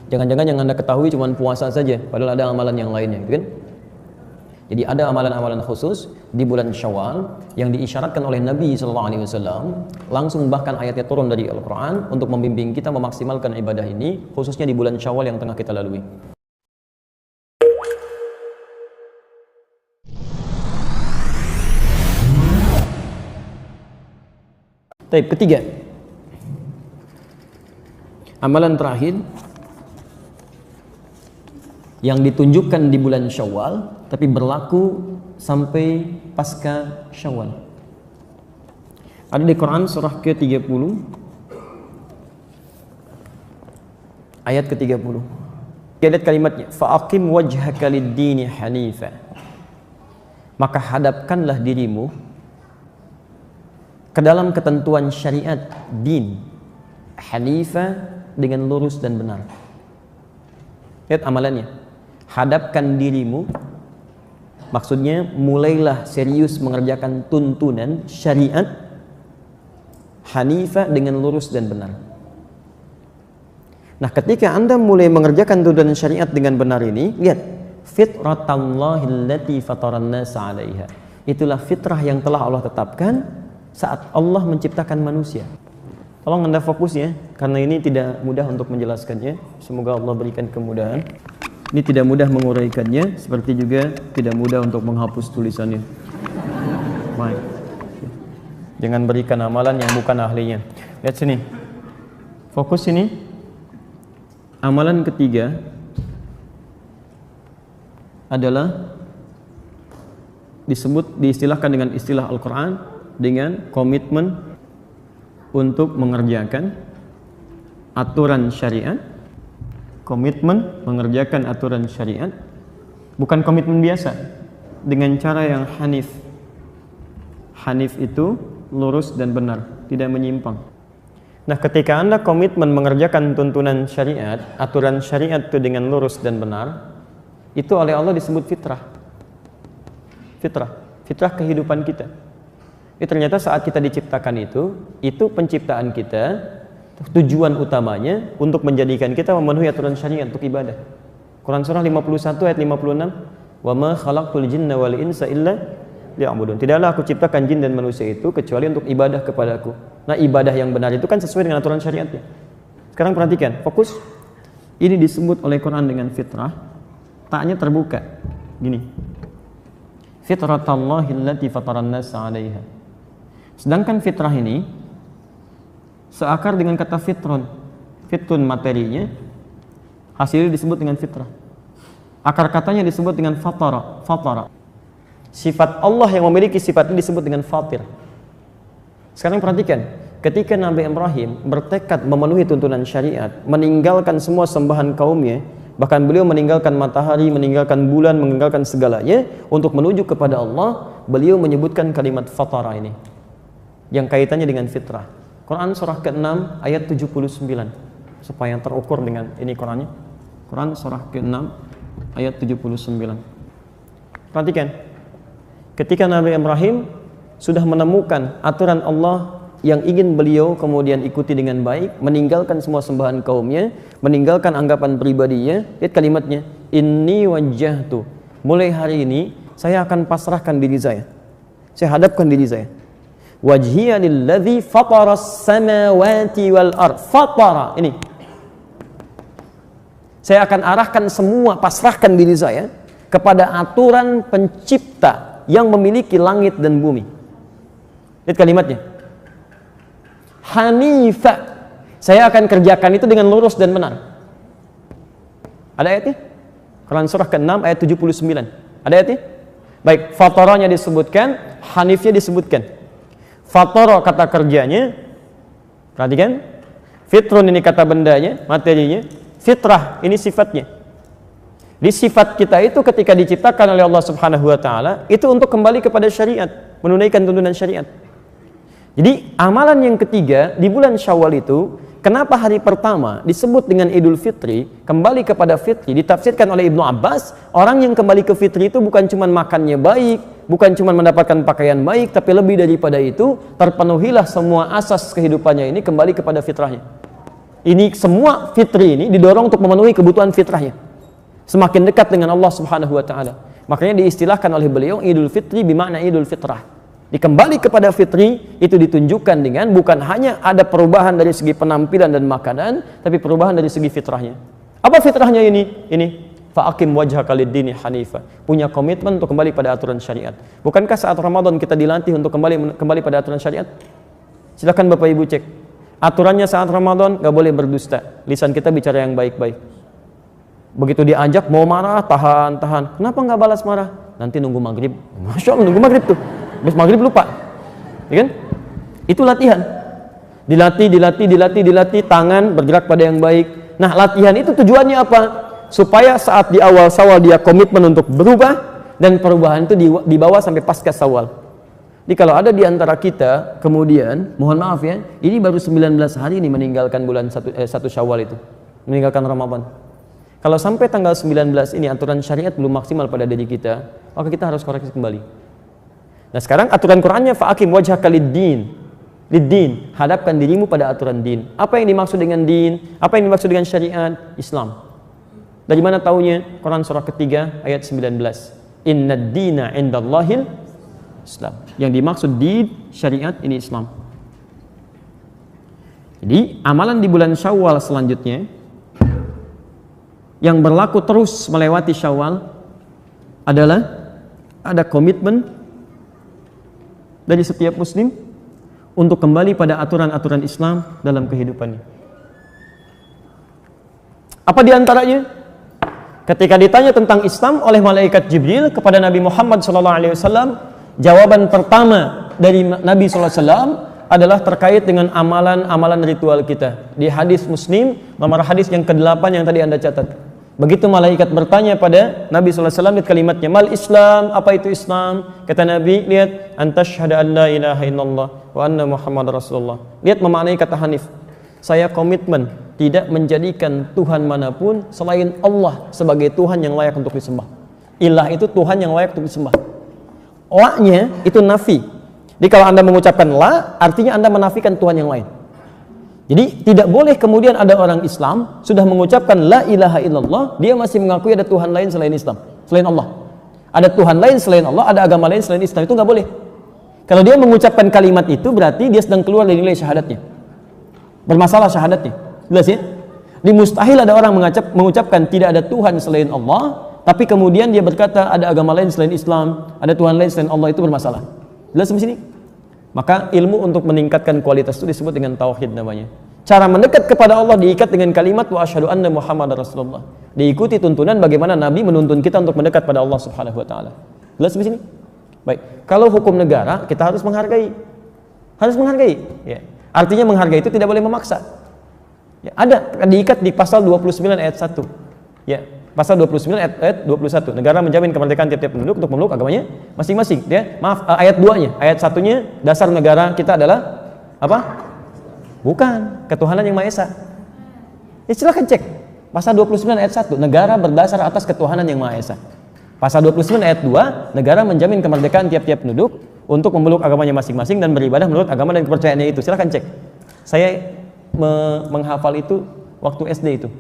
Jangan-jangan yang Anda ketahui cuma puasa saja, padahal ada amalan yang lainnya, gitu kan? Jadi ada amalan-amalan khusus di bulan Syawal yang diisyaratkan oleh Nabi SAW, langsung bahkan ayatnya turun dari Al-Quran untuk membimbing kita memaksimalkan ibadah ini, khususnya di bulan Syawal yang tengah kita lalui. Taib ketiga, amalan terakhir yang ditunjukkan di bulan Syawal tapi berlaku sampai pasca Syawal. Ada di Quran surah ke-30 ayat ke-30. Kita lihat kalimatnya, fa'aqim wajhaka lid-dini hanifa. Maka hadapkanlah dirimu ke dalam ketentuan syariat din hanifa dengan lurus dan benar. Lihat amalannya, hadapkan dirimu, maksudnya mulailah serius mengerjakan tuntunan syariat hanifa dengan lurus dan benar. Nah, ketika Anda mulai mengerjakan tuntunan syariat dengan benar ini, lihat, fitratallahi allati fataran nasa 'alaiha. Itulah fitrah yang telah Allah tetapkan saat Allah menciptakan manusia. Tolong Anda fokus ya, karena ini tidak mudah untuk menjelaskannya. Semoga Allah berikan kemudahan. Ini tidak mudah menguraikannya, seperti juga tidak mudah untuk menghapus tulisannya. Baik. Jangan berikan amalan yang bukan ahlinya. Lihat sini. Fokus sini. Amalan ketiga adalah diistilahkan dengan istilah Al-Quran dengan komitmen untuk mengerjakan aturan syariat. Komitmen mengerjakan aturan syariat, bukan komitmen biasa, dengan cara yang hanif. Hanif itu lurus dan benar, tidak menyimpang. Nah, ketika Anda komitmen mengerjakan tuntunan syariat, aturan syariat itu dengan lurus dan benar, itu oleh Allah disebut fitrah. Fitrah kehidupan kita. Ternyata saat kita diciptakan itu penciptaan kita, tujuan utamanya untuk menjadikan kita memenuhi aturan syariat untuk ibadah. Quran surah 51 ayat 56, wa ma khalaqtul jinna wal insa illa liya'budun. Tidaklah aku ciptakan jin dan manusia itu kecuali untuk ibadah kepadaku. Nah, ibadah yang benar itu kan sesuai dengan aturan syariatnya. Sekarang perhatikan, fokus. Ini disebut oleh Quran dengan fitrah. Taknya terbuka. Gini. Fitratallahi allati fataran nasa 'alaiha. Sedangkan fitrah ini seakar dengan kata fitrun. Fitrun materinya, hasilnya disebut dengan fitrah. Akar katanya disebut dengan fatara. Sifat Allah yang memiliki sifat ini disebut dengan fatir. Sekarang perhatikan, ketika Nabi Ibrahim bertekad memenuhi tuntunan syariat, meninggalkan semua sembahan kaumnya, bahkan beliau meninggalkan matahari, meninggalkan bulan, meninggalkan segalanya untuk menuju kepada Allah, beliau menyebutkan kalimat fatara ini yang kaitannya dengan fitrah. Quran surah ke-6 ayat 79, supaya terukur dengan ini Qurannya. Quran surah ke-6 ayat 79. Perhatikan, ketika Nabi Ibrahim sudah menemukan aturan Allah yang ingin beliau kemudian ikuti dengan baik, meninggalkan semua sembahan kaumnya, meninggalkan anggapan pribadinya, lihat kalimatnya, inni wajjahtu, mulai hari ini saya akan pasrahkan diri saya hadapkan diri saya, wajhiya lilladzi fataras samawati wal ard. Fatara ini, saya akan arahkan semua, pasrahkan diri saya kepada aturan pencipta yang memiliki langit dan bumi. Lihat kalimatnya, hanifa, saya akan kerjakan itu dengan lurus dan benar. Ada ayatnya? Quran surah ke-6 ayat 79. Ada ayatnya? Baik, fataranya disebutkan, hanifnya disebutkan. Fatara kata kerjanya, perhatikan, fitrun ini kata bendanya, materinya, fitrah ini sifatnya. Di sifat kita itu ketika diciptakan oleh Allah Subhanahu wa taala itu untuk kembali kepada syariat, menunaikan tuntunan syariat. Jadi amalan yang ketiga di bulan Syawal itu, kenapa hari pertama disebut dengan Idul Fitri, kembali kepada fitri, ditafsirkan oleh Ibnu Abbas, orang yang kembali ke fitri itu bukan cuma makannya baik, bukan cuma mendapatkan pakaian baik, tapi lebih daripada itu, terpenuhilah semua asas kehidupannya ini kembali kepada fitrahnya. Ini semua fitri ini didorong untuk memenuhi kebutuhan fitrahnya. Semakin dekat dengan Allah Subhanahu wa taala. Makanya diistilahkan oleh beliau Idul Fitri bermakna Idul Fitrah. Dikembali kepada fitri itu ditunjukkan dengan bukan hanya ada perubahan dari segi penampilan dan makanan, tapi perubahan dari segi fitrahnya. Apa fitrahnya ini? Ini fa'akim wajhaka lid-dini hanifa. Punya komitmen untuk kembali pada aturan syariat. Bukankah saat Ramadan kita dilatih untuk kembali pada aturan syariat? Silakan Bapak Ibu cek. Aturannya saat Ramadan nggak boleh berdusta. Lisan kita bicara yang baik-baik. Begitu diajak mau marah, tahan. Kenapa nggak balas marah? Nanti nunggu maghrib. Masya Allah, nunggu maghrib tuh. Habis maghrib lupa. Ya kan? Itu latihan. Dilatih, tangan bergerak pada yang baik. Nah, latihan itu tujuannya apa? Supaya saat di awal Syawal dia komitmen untuk berubah, dan perubahan itu dibawa sampai pasca Syawal. Jadi kalau ada di antara kita kemudian, mohon maaf ya, ini baru 19 hari ini meninggalkan bulan 1 Syawal itu, meninggalkan Ramadan. Kalau sampai tanggal 19 ini aturan syariat belum maksimal pada diri kita, maka kita harus koreksi kembali. Nah sekarang aturan Qur'annya fa'akim wajhaka lid-din, hadapkan dirimu pada aturan din. Apa yang dimaksud dengan din? Apa yang dimaksud dengan syariat? Islam. Dari mana taunya? Quran surah ketiga ayat 19. Innad dina indallahil Islam. Yang dimaksud din, syariat ini Islam. Jadi amalan di bulan Syawal selanjutnya yang berlaku terus melewati Syawal adalah ada komitmen dari setiap muslim untuk kembali pada aturan-aturan Islam dalam kehidupannya. Apa di antaranya? Ketika ditanya tentang Islam oleh malaikat Jibril kepada Nabi Muhammad SAW, jawaban pertama dari Nabi SAW adalah terkait dengan amalan-amalan ritual kita. Di hadis Muslim, nomor hadis yang ke-8 yang tadi Anda catat. Begitu malaikat bertanya pada Nabi SAW, lihat kalimatnya, mal Islam, apa itu Islam? Kata Nabi, lihat, antasyhada an la ilaha illallah wa anna Muhammad Rasulullah. Lihat memaknai kata Hanif, saya komitmen tidak menjadikan Tuhan manapun selain Allah sebagai Tuhan yang layak untuk disembah. Ilah itu Tuhan yang layak untuk disembah. La-nya itu nafi. Jadi kalau Anda mengucapkan la, artinya Anda menafikan Tuhan yang lain. Jadi tidak boleh kemudian ada orang Islam sudah mengucapkan la ilaha illallah, dia masih mengakui ada Tuhan lain selain Islam, selain Allah. Ada Tuhan lain selain Allah, ada agama lain selain Islam, itu nggak boleh. Kalau dia mengucapkan kalimat itu berarti dia sedang keluar dari nilai syahadatnya. Bermasalah syahadatnya. Jelas ya? Di mustahil ada orang mengucapkan tidak ada Tuhan selain Allah, tapi kemudian dia berkata ada agama lain selain Islam, ada Tuhan lain selain Allah, itu bermasalah. Jelas di sini? Maka ilmu untuk meningkatkan kualitas itu disebut dengan tauhid namanya. Cara mendekat kepada Allah diikat dengan kalimat wa asyhadu anna Muhammadar Rasulullah. Diikuti tuntunan bagaimana Nabi menuntun kita untuk mendekat pada Allah Subhanahu wa taala. Jelas di sini? Baik. Kalau hukum negara kita harus menghargai. Harus menghargai, ya. Artinya menghargai itu tidak boleh memaksa. Ya, ada diikat di pasal 29 ayat 1. Ya. Pasal 29 ayat 21. Negara menjamin kemerdekaan tiap-tiap penduduk untuk memeluk agamanya masing-masing. Ya, maaf, ayat 2-nya. Ayat 1-nya dasar negara kita adalah apa? Bukan ketuhanan yang Maha Esa. Ya silakan cek. Pasal 29 ayat 1, negara berdasar atas ketuhanan yang Maha Esa. Pasal 29 ayat 2, negara menjamin kemerdekaan tiap-tiap penduduk untuk memeluk agamanya masing-masing dan beribadah menurut agama dan kepercayaannya itu. Silakan cek. Saya menghafal itu waktu SD itu.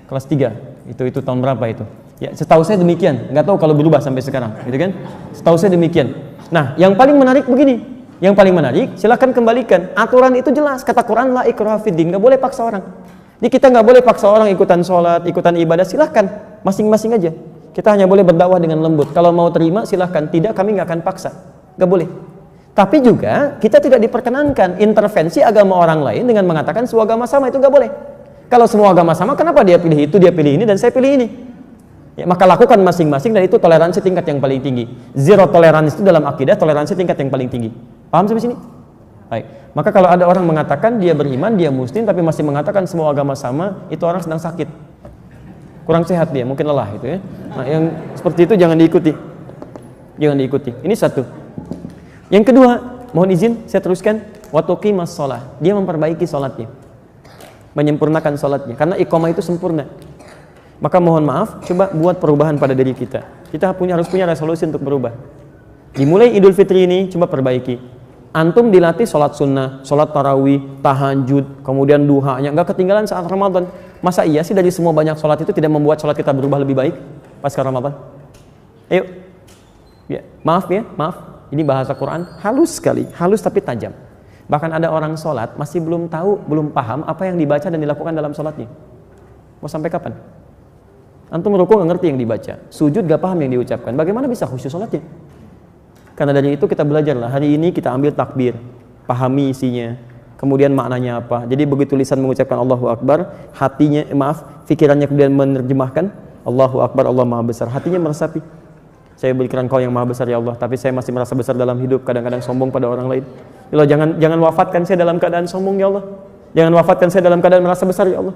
Kelas 3. Itu tahun berapa itu? Ya, setahu saya demikian. Nggak tahu kalau berubah sampai sekarang, gitu kan? Setahu saya demikian. Nah, yang paling menarik begini. Yang paling menarik, silakan kembalikan. Aturan itu jelas. Kata Quran, la ikraha fiddin. Nggak boleh paksa orang. Jadi kita nggak boleh paksa orang ikutan sholat, ikutan ibadah. Silakan, masing-masing aja. Kita hanya boleh berdakwah dengan lembut. Kalau mau terima, silakan. Tidak, kami nggak akan paksa. Nggak boleh. Tapi juga kita tidak diperkenankan intervensi agama orang lain dengan mengatakan semua agama sama, itu nggak boleh. Kalau semua agama sama, kenapa dia pilih itu, dia pilih ini, dan saya pilih ini? Ya, maka lakukan masing-masing, dan itu toleransi tingkat yang paling tinggi. Zero toleransi itu dalam akidah, toleransi tingkat yang paling tinggi. Paham sampai sini? Baik. Maka kalau ada orang mengatakan dia beriman, dia muslim, tapi masih mengatakan semua agama sama, itu orang sedang sakit. Kurang sehat dia, mungkin lelah itu ya. Nah, yang seperti itu jangan diikuti. Jangan diikuti. Ini satu. Yang kedua, mohon izin saya teruskan. Wa tuqimas shalah. Dia memperbaiki salatnya. Menyempurnakan salatnya, karena iqamah itu sempurna. Maka mohon maaf, coba buat perubahan pada diri kita. Kita harus punya resolusi untuk berubah. Dimulai Idul Fitri ini, coba perbaiki. Antum dilatih sholat sunnah, sholat tarawih, tahajud, kemudian duhanya nggak ketinggalan saat Ramadan. Masa iya sih dari semua banyak sholat itu tidak membuat sholat kita berubah lebih baik pasca Ramadan? Ayo, ya, maaf. Ini bahasa Quran halus sekali, halus tapi tajam. Bahkan ada orang sholat masih belum tahu, belum paham apa yang dibaca dan dilakukan dalam sholatnya. Mau sampai kapan? Antum rukuk nggak ngerti yang dibaca, sujud gak paham yang diucapkan. Bagaimana bisa khusyuk sholatnya? Karena dari itu kita belajarlah. Hari ini kita ambil takbir, pahami isinya, kemudian maknanya apa. Jadi begitu lisan mengucapkan Allahu Akbar, hatinya, pikirannya kemudian menerjemahkan Allahu Akbar, Allah Maha Besar. Hatinya meresapi, saya berikan Kau yang Maha Besar ya Allah, tapi saya masih merasa besar dalam hidup, kadang-kadang sombong pada orang lain. Ya Allah, jangan wafatkan saya dalam keadaan sombong ya Allah. Jangan wafatkan saya dalam keadaan merasa besar ya Allah.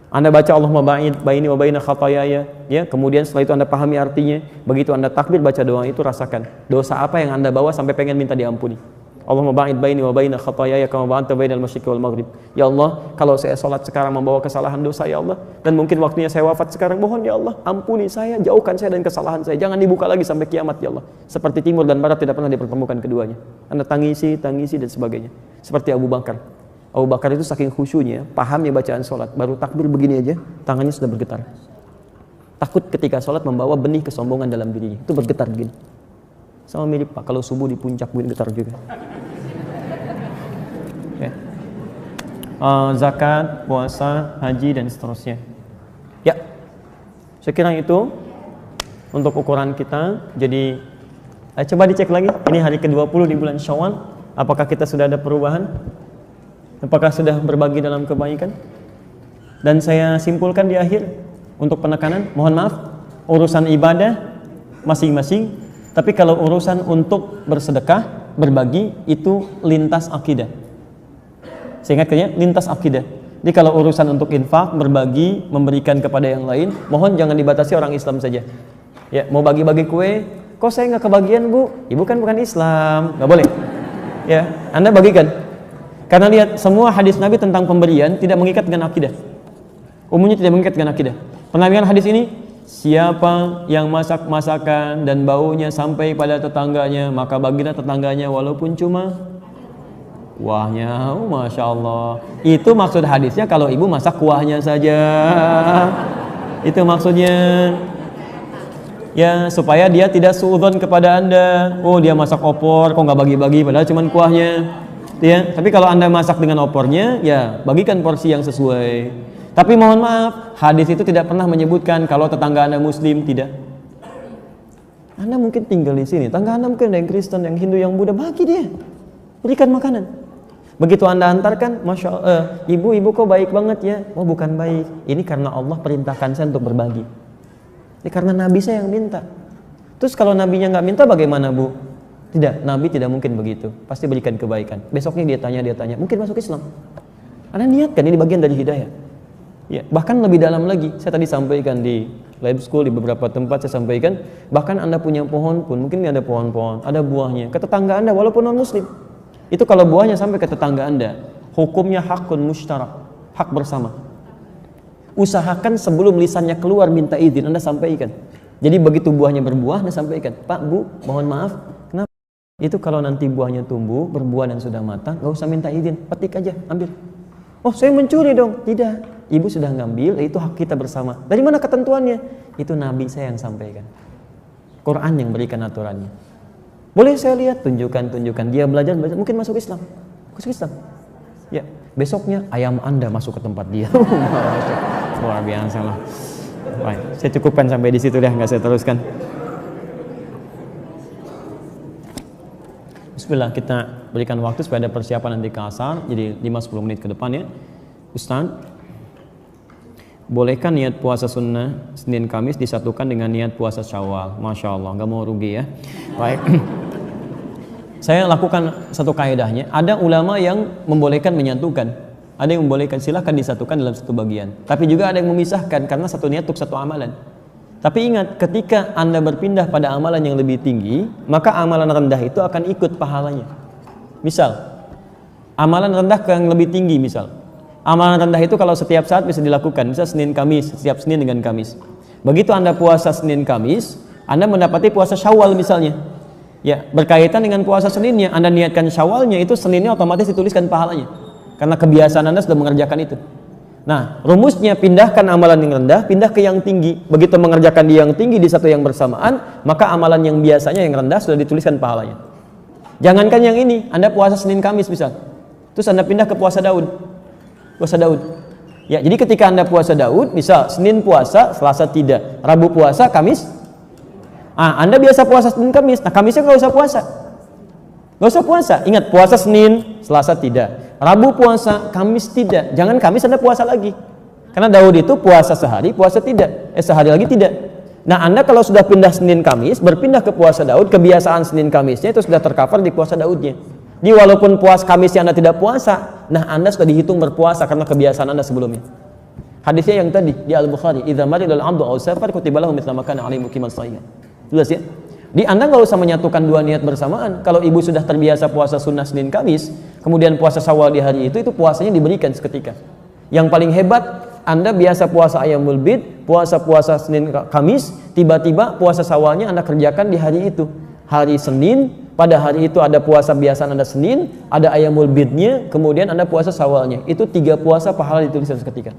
Anda baca Allahumma ba'id baini wa baina khatayaya, ya, kemudian setelah itu Anda pahami artinya, begitu Anda takbir baca doa itu, rasakan dosa apa yang Anda bawa sampai pengen minta diampuni. Allahumma ba'id baini wa baina khatayaya kama ba'adta bainal masyriqi wal maghrib. Ya Allah, kalau saya salat sekarang membawa kesalahan dosa ya Allah, dan mungkin waktunya saya wafat sekarang, mohon ya Allah, ampuni saya, jauhkan saya dari kesalahan saya, jangan dibuka lagi sampai kiamat ya Allah. Seperti timur dan barat tidak pernah dipertemukan keduanya. Anda tangisi dan sebagainya. Seperti Abu Bakar. Abu Bakar itu saking khusyunya, pahamnya bacaan sholat, baru takbir begini aja, tangannya sudah bergetar. Takut ketika sholat membawa benih kesombongan dalam dirinya, itu bergetar begini. Sama mirip Pak, kalau subuh di puncak begini getar juga. Ya. Zakat, puasa, haji, dan seterusnya. Ya, saya kira itu untuk ukuran kita. Jadi, coba dicek lagi, ini hari ke-20 di bulan Syawal, apakah kita sudah ada perubahan? Apakah sudah berbagi dalam kebaikan? Dan saya simpulkan di akhir untuk penekanan, mohon maaf, urusan ibadah masing-masing, tapi kalau urusan untuk bersedekah, berbagi, itu lintas akidah. Saya ingatkan, lintas akidah. Jadi kalau urusan untuk infak, berbagi, memberikan kepada yang lain, mohon jangan dibatasi orang Islam saja. Ya, mau bagi-bagi kue, kok saya nggak kebagian Bu? Ibu kan bukan Islam, nggak boleh. Ya, Anda bagikan. Karena lihat, semua hadis Nabi tentang pemberian tidak mengikat dengan akidah. Umumnya tidak mengikat dengan akidah. Pernah dengar hadis ini? Siapa yang masak masakan dan baunya sampai pada tetangganya, maka bagilah tetangganya walaupun cuma kuahnya. Oh, Masya Allah. Itu maksud hadisnya kalau ibu masak kuahnya saja. Itu maksudnya. Ya, supaya dia tidak suudzon kepada Anda. Oh, dia masak opor, kok nggak bagi-bagi padahal cuma kuahnya. Ya, tapi kalau Anda masak dengan opornya, ya bagikan porsi yang sesuai. Tapi mohon maaf, hadis itu tidak pernah menyebutkan kalau tetangga Anda Muslim, tidak. Anda mungkin tinggal di sini, tetangga Anda mungkin ada yang Kristen, yang Hindu, yang Buddha, bagi dia, berikan makanan. Begitu Anda antarkan, Masya Allah, ibu kok baik banget ya. Oh, bukan baik, ini karena Allah perintahkan saya untuk berbagi. Ini karena Nabi saya yang minta. Terus kalau Nabinya nggak minta bagaimana Bu? Tidak, Nabi tidak mungkin begitu. Pasti berikan kebaikan. Besoknya dia tanya, mungkin masuk Islam. Anda niatkan, ini bagian dari hidayah. Ya, bahkan lebih dalam lagi, saya tadi sampaikan di live school, di beberapa tempat saya sampaikan, bahkan Anda punya pohon pun, mungkin ada pohon-pohon, ada buahnya, ke tetangga Anda walaupun non-muslim. Itu kalau buahnya sampai ke tetangga Anda, hukumnya hakun musytarak, hak bersama. Usahakan sebelum lisannya keluar minta izin, Anda sampaikan. Jadi begitu buahnya berbuah, Anda sampaikan, Pak, Bu, mohon maaf, kenapa? Itu kalau nanti buahnya tumbuh, berbuah dan sudah matang, gak usah minta izin, petik aja, ambil. Oh, saya mencuri dong. Tidak, ibu sudah ngambil, itu hak kita bersama. Dari mana ketentuannya? Itu Nabi saya yang sampaikan. Quran yang berikan aturannya. Boleh saya lihat, tunjukkan. Dia belajar, mungkin masuk Islam. Masuk Islam. Ya, besoknya ayam Anda masuk ke tempat dia. Luar biasa lah. Baik, saya cukupkan sampai di situ deh, nggak saya teruskan. Bismillah, kita berikan waktu supaya ada persiapan nanti ke asar, jadi 5-10 menit ke depan ya. Ustaz, bolehkah niat puasa sunnah Senin Kamis disatukan dengan niat puasa Syawal? Masya Allah, nggak mau rugi ya. Baik. Saya lakukan satu kaidahnya. Ada ulama yang membolehkan menyatukan, ada yang membolehkan silahkan disatukan dalam satu bagian. Tapi juga ada yang memisahkan karena satu niat untuk satu amalan. Tapi ingat, ketika Anda berpindah pada amalan yang lebih tinggi, maka amalan rendah itu akan ikut pahalanya. Misal, amalan rendah ke yang lebih tinggi misal. Amalan rendah itu kalau setiap saat bisa dilakukan, misal Senin Kamis, setiap Senin dengan Kamis. Begitu Anda puasa Senin Kamis, Anda mendapati puasa Syawal misalnya. Ya, berkaitan dengan puasa Seninnya. Anda niatkan Syawalnya, itu Seninnya otomatis dituliskan pahalanya. Karena kebiasaan Anda sudah mengerjakan itu. Nah, rumusnya pindahkan amalan yang rendah, pindah ke yang tinggi. Begitu mengerjakan di yang tinggi di satu yang bersamaan, maka amalan yang biasanya yang rendah sudah dituliskan pahalanya. Jangankan yang ini, Anda puasa Senin Kamis misal. Terus Anda pindah ke puasa Daud. Puasa Daud. Ya, jadi ketika Anda puasa Daud, misal Senin puasa, Selasa tidak. Rabu puasa, Kamis. Anda biasa puasa Senin Kamis. Nah, Kamisnya nggak usah puasa. Nggak usah puasa. Ingat, puasa Senin, Selasa tidak. Rabu puasa, Kamis tidak. Jangan Kamis Anda puasa lagi. Karena Daud itu puasa sehari, puasa tidak. Sehari lagi tidak. Nah, Anda kalau sudah pindah Senin Kamis, berpindah ke puasa Daud, kebiasaan Senin Kamisnya itu sudah tercover di puasa Daudnya. Jadi walaupun puasa Kamisnya Anda tidak puasa, nah Anda sudah dihitung berpuasa karena kebiasaan Anda sebelumnya. Hadisnya yang tadi di Al-Bukhari, "Idza maridal 'abdu aw safar kutiba lahu mithla ma kana 'alaihi muqiman shahihan." Jelas ya? Di Anda nggak usah menyatukan dua niat bersamaan. Kalau ibu sudah terbiasa puasa sunnah Senin Kamis, kemudian puasa Syawal di hari itu puasanya diberikan seketika. Yang paling hebat, Anda biasa puasa Ayyamul Bid, puasa Senin Kamis, tiba-tiba puasa Syawalnya Anda kerjakan di hari itu. Hari Senin, pada hari itu ada puasa biasa Anda Senin, ada Ayyamul Bidnya, kemudian Anda puasa Syawalnya. Itu 3 puasa pahala dituliskan seketika.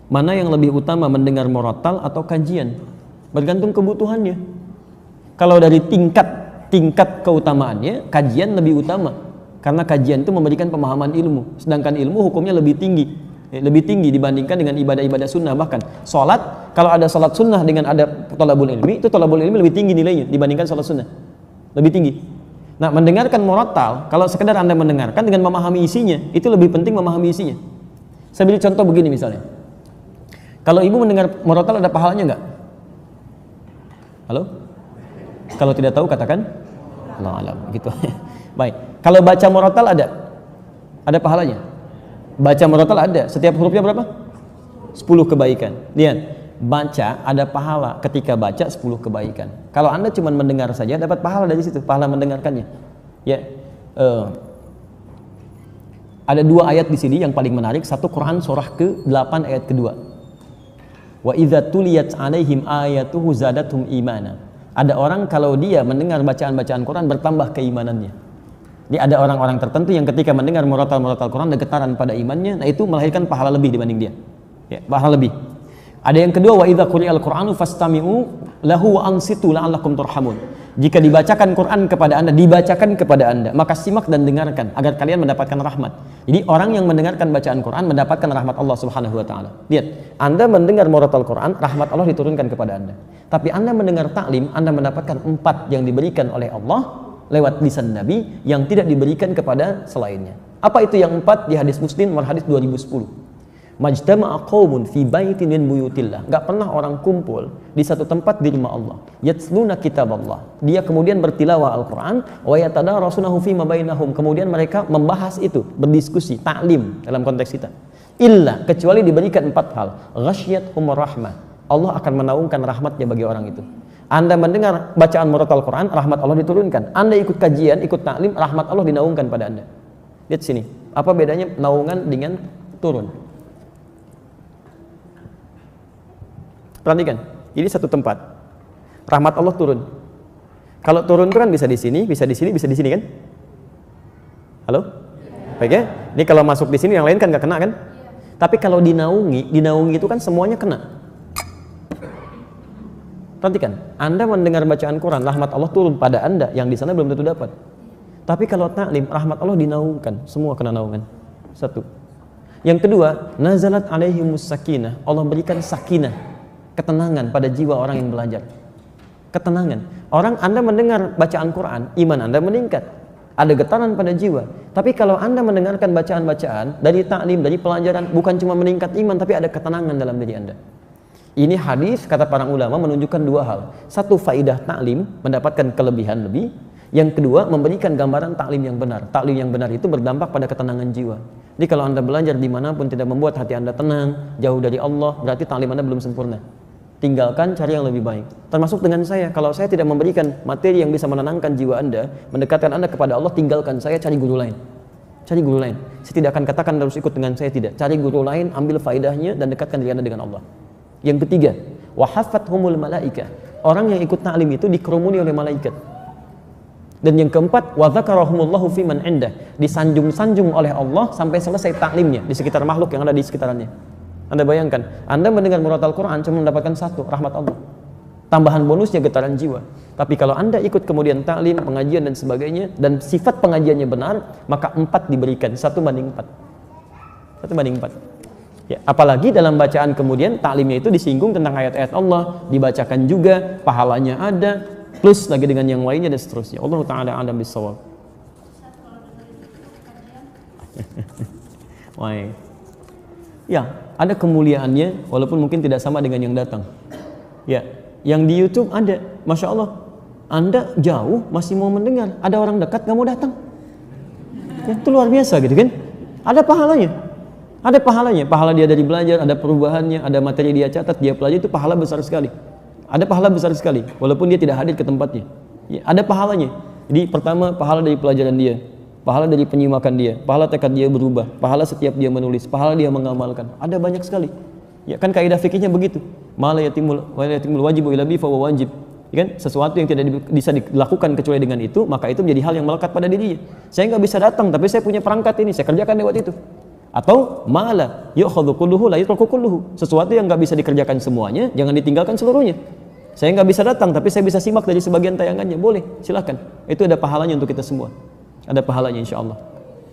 Mana yang lebih utama, mendengar murattal atau kajian? Bergantung kebutuhannya. Kalau dari tingkat keutamaannya, kajian lebih utama. Karena kajian itu memberikan pemahaman ilmu. Sedangkan ilmu hukumnya lebih tinggi dibandingkan dengan ibadah-ibadah sunnah. Bahkan sholat, kalau ada sholat sunnah dengan ada thalabul ilmi, itu thalabul ilmi lebih tinggi nilainya dibandingkan sholat sunnah. Lebih tinggi. Nah, mendengarkan murattal, kalau sekedar Anda mendengarkan dengan memahami isinya, itu lebih penting memahami isinya. Saya beri contoh begini misalnya. Kalau ibu mendengar murattal ada pahalanya enggak? Halo? Kalau tidak tahu katakan Allah alam, gitu. Baik. Kalau baca murattal ada pahalanya. Baca murattal ada. Setiap hurufnya berapa? 10 kebaikan. Lihat, baca ada pahala ketika baca 10 kebaikan. Kalau Anda cuma mendengar saja dapat pahala dari situ, pahala mendengarkannya. Ya. Ada 2 ayat di sini yang paling menarik. Satu Quran surah ke-8 ayat kedua. Wa idza tuliyat 'alaihim ayatuhu zadatuhum imana. Ada orang kalau dia mendengar bacaan-bacaan Quran bertambah keimanannya. Jadi ada orang-orang tertentu yang ketika mendengar murattal Quran ada getaran pada imannya, nah itu melahirkan pahala lebih dibanding dia. Ya, pahala lebih. Ada yang kedua, wa idza quri'al Qur'anu fastami'u lahu wa ansitu la'allakum turhamun. Jika dibacakan Quran kepada Anda, maka simak dan dengarkan agar kalian mendapatkan rahmat. Jadi orang yang mendengarkan bacaan Quran mendapatkan rahmat Allah Subhanahu wa taala. Lihat, Anda mendengar murattal Quran, rahmat Allah diturunkan kepada Anda. Tapi Anda mendengar taklim, Anda mendapatkan 4 yang diberikan oleh Allah lewat lisan Nabi yang tidak diberikan kepada selainnya. Apa itu yang 4? Di hadis Muslim, hadis 2010. Majtama'a qaumun fi baitin min buyutillah. Enggak pernah orang kumpul di satu tempat di rumah Allah. Yatsluna kitaballah. Dia kemudian bertilawah Al-Qur'an wa yatadarasunahu fi ma bainahum. Kemudian mereka membahas itu, berdiskusi, taklim dalam konteks kita. Illa, kecuali diberikan 4 hal. Ghasyiyatuhumur rahmah. Allah akan menaungkan rahmatnya bagi orang itu. Anda mendengar bacaan murattal Quran, rahmat Allah diturunkan. Anda ikut kajian, ikut taklim, rahmat Allah dinaungkan pada Anda. Lihat sini. Apa bedanya naungan dengan turun? Perhatikan, ini satu tempat. Rahmat Allah turun. Kalau turun itu kan bisa di sini, bisa di sini, bisa di sini kan? Halo? Baik ya? Ini kalau masuk di sini yang lain kan nggak kena kan? Tapi kalau dinaungi itu kan semuanya kena. Perhatikan, Anda mendengar bacaan Quran, rahmat Allah turun pada Anda yang di sana belum tentu dapat. Tapi kalau taklim, rahmat Allah dinaungkan, semua kena naungan. Satu. Yang kedua, nazalat alaihimus sakinah. Allah berikan sakinah, ketenangan pada jiwa orang yang belajar. Ketenangan. Orang Anda mendengar bacaan Quran, iman Anda meningkat. Ada getaran pada jiwa. Tapi kalau Anda mendengarkan bacaan-bacaan dari taklim, dari pelajaran, bukan cuma meningkat iman, tapi ada ketenangan dalam diri Anda. Ini hadis kata para ulama menunjukkan 2 hal. Satu, faidah taklim mendapatkan kelebihan lebih. Yang kedua, memberikan gambaran taklim yang benar. Taklim yang benar itu berdampak pada ketenangan jiwa. Jadi kalau Anda belajar dimanapun tidak membuat hati Anda tenang, jauh dari Allah, berarti taklim Anda belum sempurna. Tinggalkan, cari yang lebih baik. Termasuk dengan saya, kalau saya tidak memberikan materi yang bisa menenangkan jiwa Anda, mendekatkan Anda kepada Allah, tinggalkan saya, cari guru lain. Cari guru lain. Saya tidak akan katakan harus ikut dengan saya, tidak. Cari guru lain, ambil faidahnya dan dekatkan diri Anda dengan Allah. Yang ketiga, wa haffathumul malaika. Orang yang ikut ta'lim itu dikerumuni oleh malaikat. Dan yang keempat, wa dzakarahumullahu fi man indah, disanjung-sanjung oleh Allah sampai selesai taklimnya di sekitar makhluk yang ada di sekitarannya. Anda bayangkan, Anda mendengar murat Al-Quran cuma mendapatkan satu, rahmat Allah. Tambahan bonusnya getaran jiwa. Tapi kalau Anda ikut kemudian taklim, pengajian dan sebagainya, dan sifat pengajiannya benar, maka 4 diberikan, 1:4. 1:4. Ya, apalagi dalam bacaan kemudian taklimnya itu disinggung tentang ayat-ayat Allah, dibacakan juga, pahalanya ada, plus lagi dengan yang lainnya dan seterusnya. Allah Ta'ala a'lam bissawab. Wah. Ya, ada kemuliaannya walaupun mungkin tidak sama dengan yang datang. Ya, yang di YouTube ada, Masya Allah, Anda jauh masih mau mendengar, ada orang dekat nggak mau datang. Ya, itu luar biasa gitu kan? Ada pahalanya. Ada pahalanya, pahala dia dari belajar, ada perubahannya, ada materi dia catat, dia pelajari, itu pahala besar sekali. Ada pahala besar sekali, walaupun dia tidak hadir ke tempatnya. Ya, ada pahalanya. Jadi pertama, pahala dari pelajaran dia, pahala dari penyimakan dia, pahala tekad dia berubah, pahala setiap dia menulis, pahala dia mengamalkan. Ada banyak sekali. Ya kan kaidah fikihnya begitu. Ma la yatimul wajibu illa bi fa huwa wajib. Ya kan, sesuatu yang tidak bisa dilakukan kecuali dengan itu, maka itu menjadi hal yang melekat pada dirinya. Saya nggak bisa datang, tapi saya punya perangkat ini, saya kerjakan lewat itu. Atau ma'ala yu'khadhu kulluhu la yutruku kulluhu, sesuatu yang nggak bisa dikerjakan semuanya, jangan ditinggalkan seluruhnya. Saya nggak bisa datang, tapi saya bisa simak dari sebagian tayangannya, boleh, silakan. Itu ada pahalanya untuk kita semua, ada pahalanya insya Allah.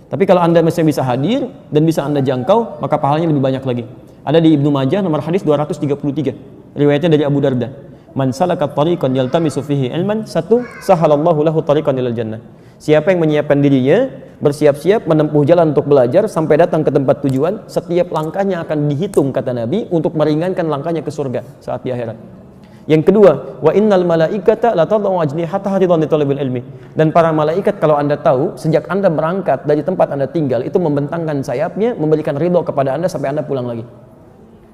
Tapi kalau Anda masih bisa hadir dan bisa Anda jangkau, maka pahalanya lebih banyak lagi. Ada di Ibnu Majah nomor hadis 233, riwayatnya dari Abu Darda. Man salaka tariqan yaltamisu fihi ilman, satu, sahalallahu lahu tariqan ilal jannah. Siapa yang menyiapkan dirinya, bersiap-siap menempuh jalan untuk belajar sampai datang ke tempat tujuan, setiap langkahnya akan dihitung, kata Nabi, untuk meringankan langkahnya ke surga saat di akhirat. Yang kedua, wa innal malaikata la tad'u ajnihataha ridwan li talabil ilmi. Dan para malaikat, kalau Anda tahu, sejak Anda berangkat dari tempat Anda tinggal, itu membentangkan sayapnya, memberikan ridho kepada Anda sampai Anda pulang lagi.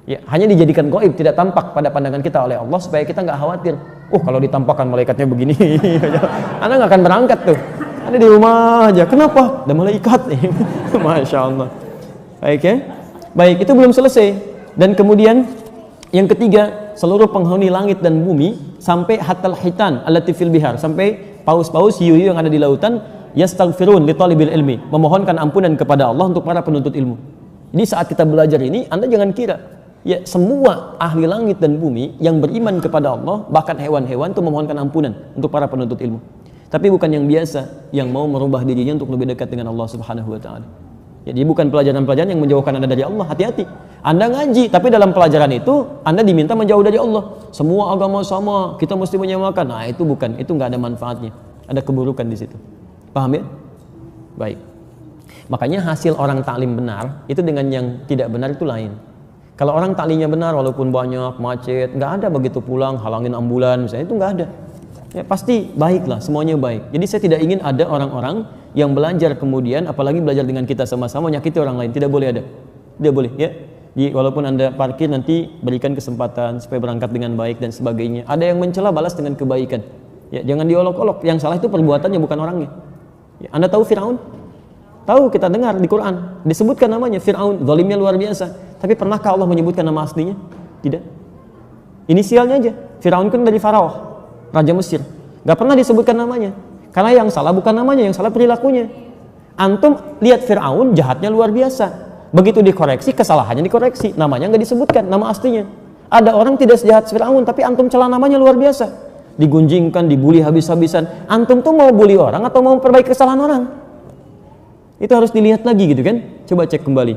Ya, hanya dijadikan gaib, tidak tampak pada pandangan kita oleh Allah supaya kita nggak khawatir. Kalau ditampakkan malaikatnya begini, Anda nggak akan berangkat tuh. Anda di rumah aja. Kenapa? Ada malaikat. Masya Allah. Baik ya. Baik, itu belum selesai. Dan kemudian yang ketiga, seluruh penghuni langit dan bumi sampai hatal hitan allati fil bihar, sampai paus-paus hiu-hiu yang ada di lautan, yastaghfirun li talibil ilmi, memohonkan ampunan kepada Allah untuk para penuntut ilmu. Jadi saat kita belajar ini, Anda jangan kira ya semua ahli langit dan bumi yang beriman kepada Allah, bahkan hewan-hewan itu memohonkan ampunan untuk para penuntut ilmu. Tapi bukan yang biasa, yang mau merubah dirinya untuk lebih dekat dengan Allah Subhanahu wa taala. Jadi bukan pelajaran-pelajaran yang menjauhkan Anda dari Allah. Hati-hati. Anda ngaji, tapi dalam pelajaran itu Anda diminta menjauh dari Allah. Semua agama sama, kita mesti menyamakan. Nah, itu bukan, itu nggak ada manfaatnya. Ada keburukan di situ. Paham ya? Baik. Makanya hasil orang taklim benar itu dengan yang tidak benar itu lain. Kalau orang taklimnya benar, walaupun banyak macet, nggak ada begitu pulang halangin ambulan, misalnya, itu nggak ada. Ya, pasti baiklah, semuanya baik. Jadi saya tidak ingin ada orang-orang yang belajar kemudian, apalagi belajar dengan kita sama-sama, menyakiti orang lain. Tidak boleh ada. Tidak boleh ya. Jadi walaupun Anda parkir, nanti berikan kesempatan supaya berangkat dengan baik dan sebagainya. Ada yang mencela, balas dengan kebaikan. Ya, jangan diolok-olok. Yang salah itu perbuatannya, bukan orangnya. Ya, Anda tahu Fir'aun? Tahu, kita dengar di Quran disebutkan namanya Fir'aun, zalimnya luar biasa. Tapi pernahkah Allah menyebutkan nama aslinya? Tidak. Inisialnya aja. Fir'aun kan dari Faraoh, Raja Mesir, nggak pernah disebutkan namanya, karena yang salah bukan namanya, yang salah perilakunya. Antum lihat Fir'aun, jahatnya luar biasa, begitu dikoreksi, kesalahannya dikoreksi, namanya nggak disebutkan, nama aslinya. Ada orang tidak sejahat Fir'aun, tapi antum celah namanya luar biasa, digunjingkan, dibully habis-habisan. Antum tuh mau bully orang atau mau memperbaiki kesalahan orang? Itu harus dilihat lagi gitu kan, coba cek kembali.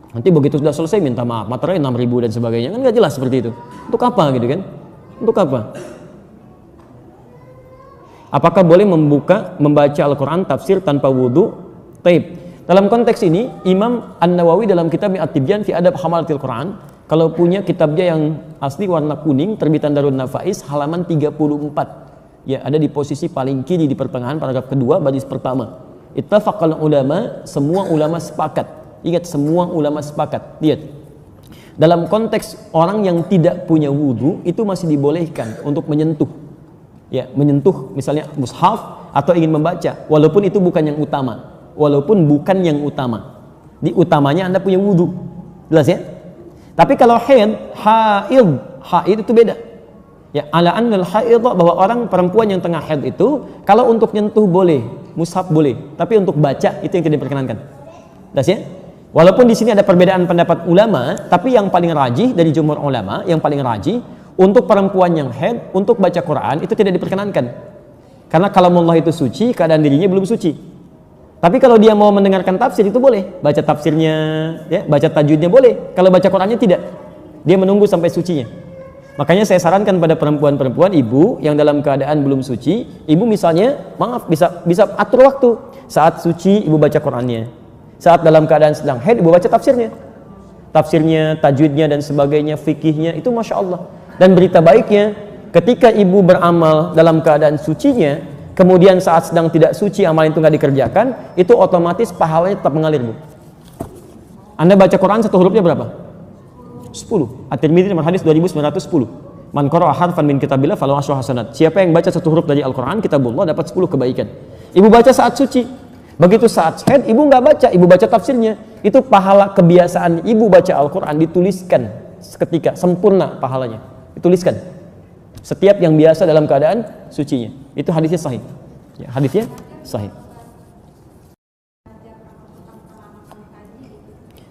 Nanti begitu sudah selesai minta maaf, materai 6.000 dan sebagainya, kan nggak jelas seperti itu. Untuk apa gitu kan? Untuk apa? Apakah boleh membaca Al-Quran tafsir tanpa wudhu? Taib. Dalam konteks ini, Imam An-Nawawi dalam kitab At-Tibyan fi Adab Hamalatil Quran, kalau punya kitabnya yang asli warna kuning, terbitan Darun Nafais, halaman 34. Ya, ada di posisi paling kiri di pertengahan paragraf kedua, baris pertama. Ittafaqal ulama, semua ulama sepakat. Ingat, semua ulama sepakat. Lihat. Dalam konteks orang yang tidak punya wudhu, itu masih dibolehkan untuk menyentuh. Ya, menyentuh misalnya mushaf atau ingin membaca, walaupun itu bukan yang utama, di utamanya Anda punya wudhu, jelas ya. Tapi kalau haid haid itu beda. Ya, ala annal haid, bahwa orang perempuan yang tengah haid itu kalau untuk nyentuh boleh, mushaf boleh, tapi untuk baca itu yang tidak diperkenankan. Das ya? Walaupun di sini ada perbedaan pendapat ulama, tapi yang paling rajih dari jumhur ulama, yang paling rajih untuk perempuan yang haid untuk baca Quran itu tidak diperkenankan. Karena kalamullah itu suci, keadaan dirinya belum suci. Tapi kalau dia mau mendengarkan tafsir itu boleh, baca tafsirnya, ya, baca tajwidnya boleh. Kalau baca Qurannya tidak, dia menunggu sampai sucinya. Makanya saya sarankan pada perempuan-perempuan, ibu yang dalam keadaan belum suci, ibu misalnya, maaf, bisa atur waktu. Saat suci ibu baca Qurannya, saat dalam keadaan sedang haid ibu baca tafsirnya, tajwidnya dan sebagainya, fikihnya, itu masya Allah. Dan berita baiknya, ketika ibu beramal dalam keadaan sucinya, kemudian saat sedang tidak suci amal itu nggak dikerjakan, itu otomatis pahalanya tetap mengalir, Bu. Anda baca Quran satu hurufnya berapa? 10. At-Tirmidzi nomor hadis 2910. Man qara'a harfan min kitabillah falahu asyru hasanat. Siapa yang baca satu huruf dari Al-Qur'an, kitabullah, dapat 10 kebaikan. Ibu baca saat suci. Begitu saat haid ibu nggak baca, ibu baca tafsirnya. Itu pahala kebiasaan ibu baca Al-Qur'an dituliskan seketika, sempurna pahalanya. Dituliskan. Setiap yang biasa dalam keadaan sucinya. Itu hadisnya sahih. Ya, hadisnya sahih.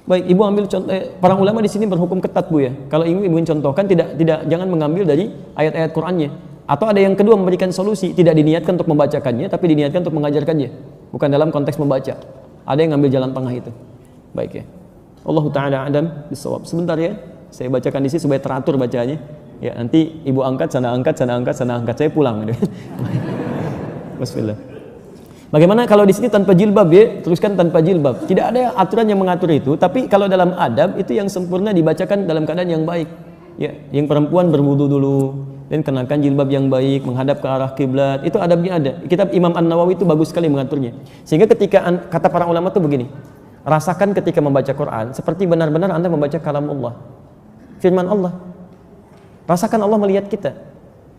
Baik, ibu ambil contoh. Para ulama di sini berhukum ketat, Bu, ya. Kalau ibu ingin contohkan, jangan mengambil dari ayat-ayat Qur'annya. Atau ada yang kedua, memberikan solusi, tidak diniatkan untuk membacakannya, tapi diniatkan untuk mengajarkannya, bukan dalam konteks membaca. Ada yang ngambil jalan tengah itu. Baik, ya. Allahu taala a'lam bissawab. Sebentar, ya. Saya bacakan di sini supaya teratur bacanya. Ya, nanti ibu angkat, sana angkat, sana angkat, sana angkat. Saya pulang. Bismillah. Bagaimana kalau di sini tanpa jilbab, ya? Teruskan tanpa jilbab. Tidak ada aturan yang mengatur itu, tapi kalau dalam adab itu yang sempurna dibacakan dalam keadaan yang baik. Ya, yang perempuan berwudu dulu dan kenakan jilbab yang baik, menghadap ke arah kiblat. Itu adabnya ada. Kitab Imam An-Nawawi itu bagus sekali mengaturnya. Sehingga ketika kata para ulama itu begini, rasakan ketika membaca Quran seperti benar-benar Anda membaca kalamullah, firman Allah. Rasakan Allah melihat kita.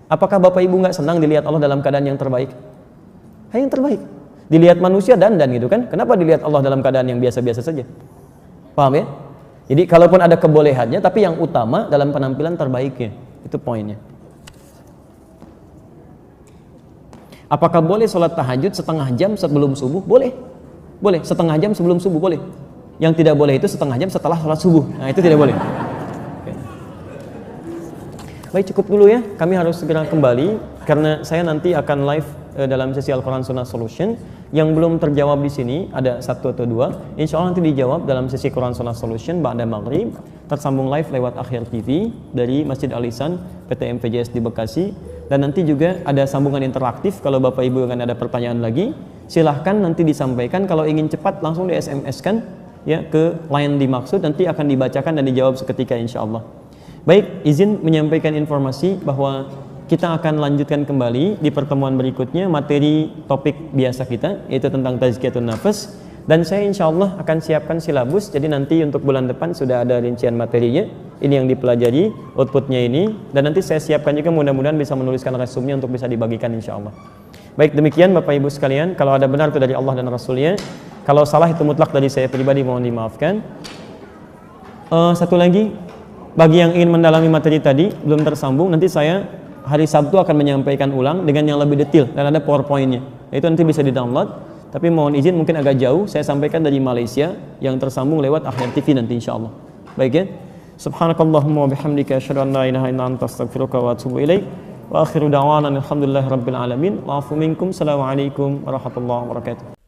Apakah Bapak Ibu nggak senang dilihat Allah dalam keadaan yang terbaik? Yang terbaik. Dilihat manusia dandan gitu kan? Kenapa dilihat Allah dalam keadaan yang biasa-biasa saja? Paham ya? Jadi kalaupun ada kebolehannya, tapi yang utama dalam penampilan terbaiknya. Itu poinnya. Apakah boleh sholat tahajud setengah jam sebelum subuh? Boleh. Boleh. Setengah jam sebelum subuh boleh. Yang tidak boleh itu setengah jam setelah sholat subuh. Nah, itu tidak boleh. Oke. Baik, cukup dulu ya. Kami harus segera kembali karena saya nanti akan live dalam sesi Al-Quran Sunnah Solution. Yang belum terjawab di sini ada 1 atau 2. Insya Allah nanti dijawab dalam sesi Quran Sunnah Solution ba'da maghrib. Tersambung live lewat Akhir TV dari Masjid Al-Ihsan PT MVJS di Bekasi. Dan nanti juga ada sambungan interaktif. Kalau Bapak Ibu akan ada pertanyaan lagi, silahkan nanti disampaikan. Kalau ingin cepat langsung di SMS-kan ya ke line dimaksud, nanti akan dibacakan dan dijawab seketika insya Allah. Baik, izin menyampaikan informasi bahwa kita akan lanjutkan kembali di pertemuan berikutnya materi topik biasa kita, yaitu tentang tazkiyatun nafas. Dan saya insya Allah akan siapkan silabus, jadi nanti untuk bulan depan sudah ada rincian materinya. Ini yang dipelajari, outputnya ini. Dan nanti saya siapkan juga mudah-mudahan bisa menuliskan resumnya untuk bisa dibagikan insya Allah. Baik, demikian Bapak Ibu sekalian. Kalau ada benar itu dari Allah dan Rasulnya. Kalau salah itu mutlak dari saya pribadi, mohon dimaafkan. Satu lagi, bagi yang ingin mendalami materi tadi, belum tersambung, nanti saya hari Sabtu akan menyampaikan ulang dengan yang lebih detail dan ada PowerPoint-nya. Itu nanti bisa di-download. Tapi mohon izin mungkin agak jauh, saya sampaikan dari Malaysia yang tersambung lewat Akhir TV nanti insyaallah. Baik ya. Subhanakallahumma wa bihamdika asyhadu an la ilaha illa anta astaghfiruka wa atubu ilaik. Wa akhiru da'wana alhamdulillahirabbil alamin. Wa afu minkum. Assalamualaikum warahmatullahi wabarakatuh.